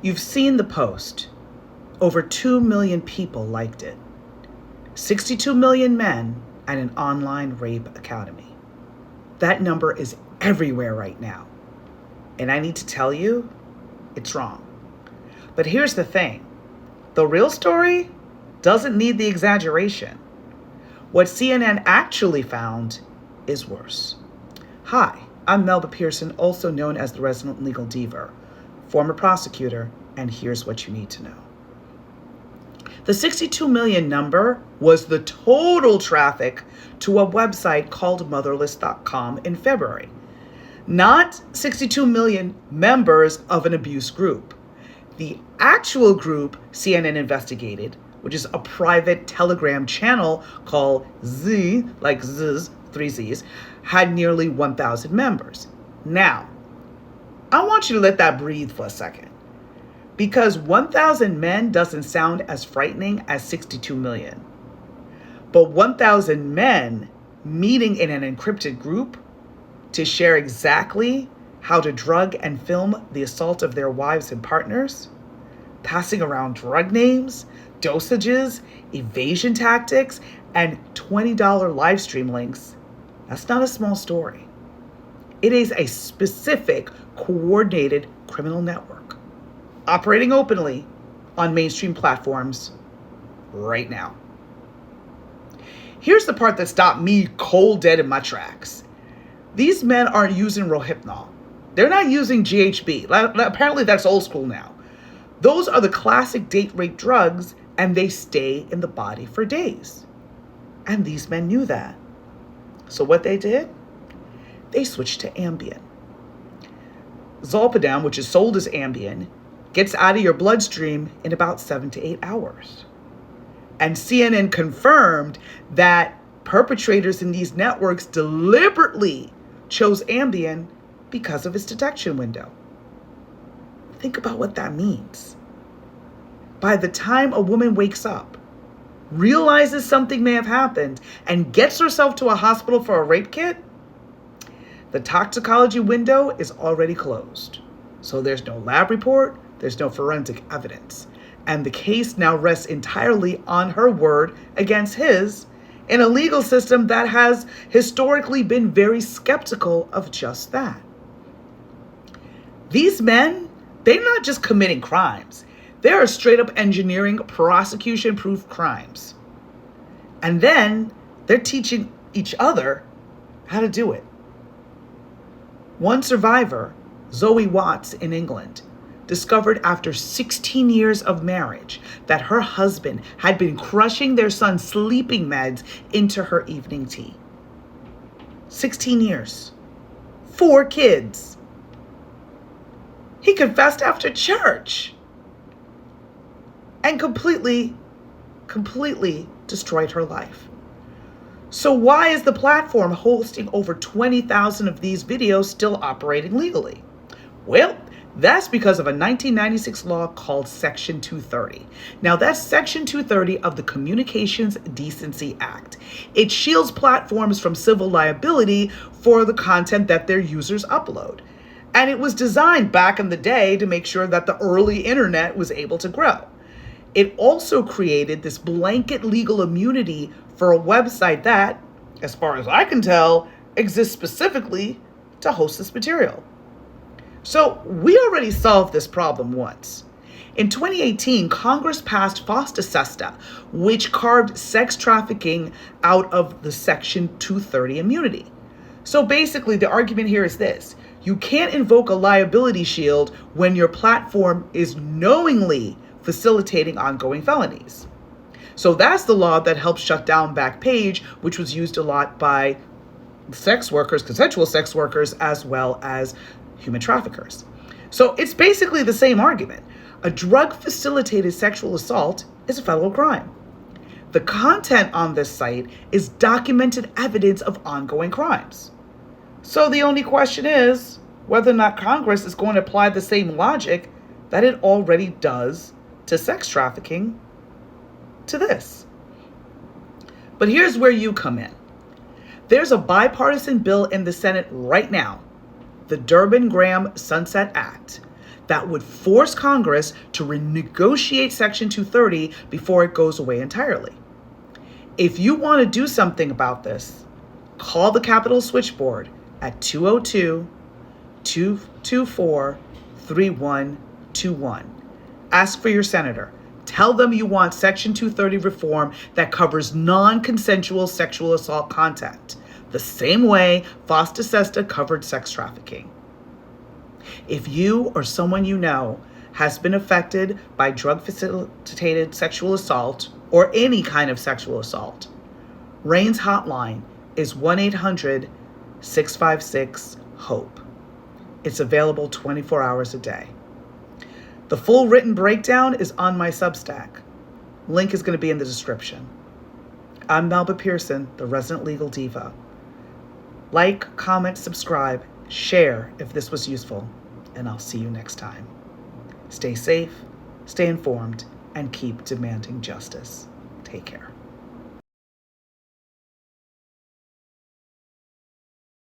You've seen the post. Over 2 million people liked it. 62 million men and an online rape academy. That number is everywhere right now. And I need to tell you, it's wrong. But here's the thing. The real story doesn't need the exaggeration. What CNN actually found is worse. Hi, I'm Melba Pearson, also known as the resident legal diva, former prosecutor, and here's what you need to know. The 62 million number was the total traffic to a website called motherless.com in February, not 62 million members of an abuse group. The actual group CNN investigated, which is a private Telegram channel called Z, like Z's, 3 Z's, had nearly 1,000 members. Now, I want you to let that breathe for a second, because 1,000 men doesn't sound as frightening as 62 million. But 1,000 men meeting in an encrypted group to share exactly how to drug and film the assault of their wives and partners, passing around drug names, dosages, evasion tactics, and $20 live stream links, that's not a small story. It is a specific, coordinated criminal network operating openly on mainstream platforms right now. Here's the part that stopped me cold dead in my tracks. These men aren't using Rohypnol. They're not using GHB. Apparently that's old school now. Those are the classic date rape drugs, and they stay in the body for days. And these men knew that. So what they did? They switched to Ambien. Zolpidem, which is sold as Ambien, gets out of your bloodstream in about 7 to 8 hours. And CNN confirmed that perpetrators in these networks deliberately chose Ambien because of its detection window. Think about what that means. By the time a woman wakes up, realizes something may have happened, and gets herself to a hospital for a rape kit, the toxicology window is already closed. So there's no lab report, there's no forensic evidence. And the case now rests entirely on her word against his in a legal system that has historically been very skeptical of just that. These men, they're not just committing crimes. They're straight up engineering prosecution-proof crimes. And then they're teaching each other how to do it. One survivor, Zoe Watts in England, discovered after 16 years of marriage that her husband had been crushing their son's sleeping meds into her evening tea. 16 years. 4 kids. He confessed after church and completely destroyed her life. So why is the platform hosting over 20,000 of these videos still operating legally? Well, that's because of a 1996 law called Section 230. Now, that's Section 230 of the Communications Decency Act. It shields platforms from civil liability for the content that their users upload. And it was designed back in the day to make sure that the early internet was able to grow. It also created this blanket legal immunity for a website that, as far as I can tell, exists specifically to host this material. So we already solved this problem once. In 2018, Congress passed FOSTA SESTA, which carved sex trafficking out of the Section 230 immunity. So basically, the argument here is this. You can't invoke a liability shield when your platform is knowingly facilitating ongoing felonies. So that's the law that helped shut down Backpage, which was used a lot by sex workers, consensual sex workers, as well as human traffickers. So it's basically the same argument. A drug-facilitated sexual assault is a federal crime. The content on this site is documented evidence of ongoing crimes. So the only question is whether or not Congress is going to apply the same logic that it already does to sex trafficking to this. But here's where you come in. There's a bipartisan bill in the Senate right now, the Durbin-Graham Sunset Act, that would force Congress to renegotiate Section 230 before it goes away entirely. If you want to do something about this, call the Capitol switchboard at 202-224-3121. Ask for your senator. Tell them you want Section 230 reform that covers non-consensual sexual assault contact, the same way FOSTA SESTA covered sex trafficking. If you or someone you know has been affected by drug-facilitated sexual assault or any kind of sexual assault, RAINN's hotline is 1-800-656-HOPE. It's available 24 hours a day. The full written breakdown is on my Substack. Link is going to be in the description. I'm Melba Pearson, the resident legal diva. Like, comment, subscribe, share if this was useful, and I'll see you next time. Stay safe, stay informed, and keep demanding justice. Take care.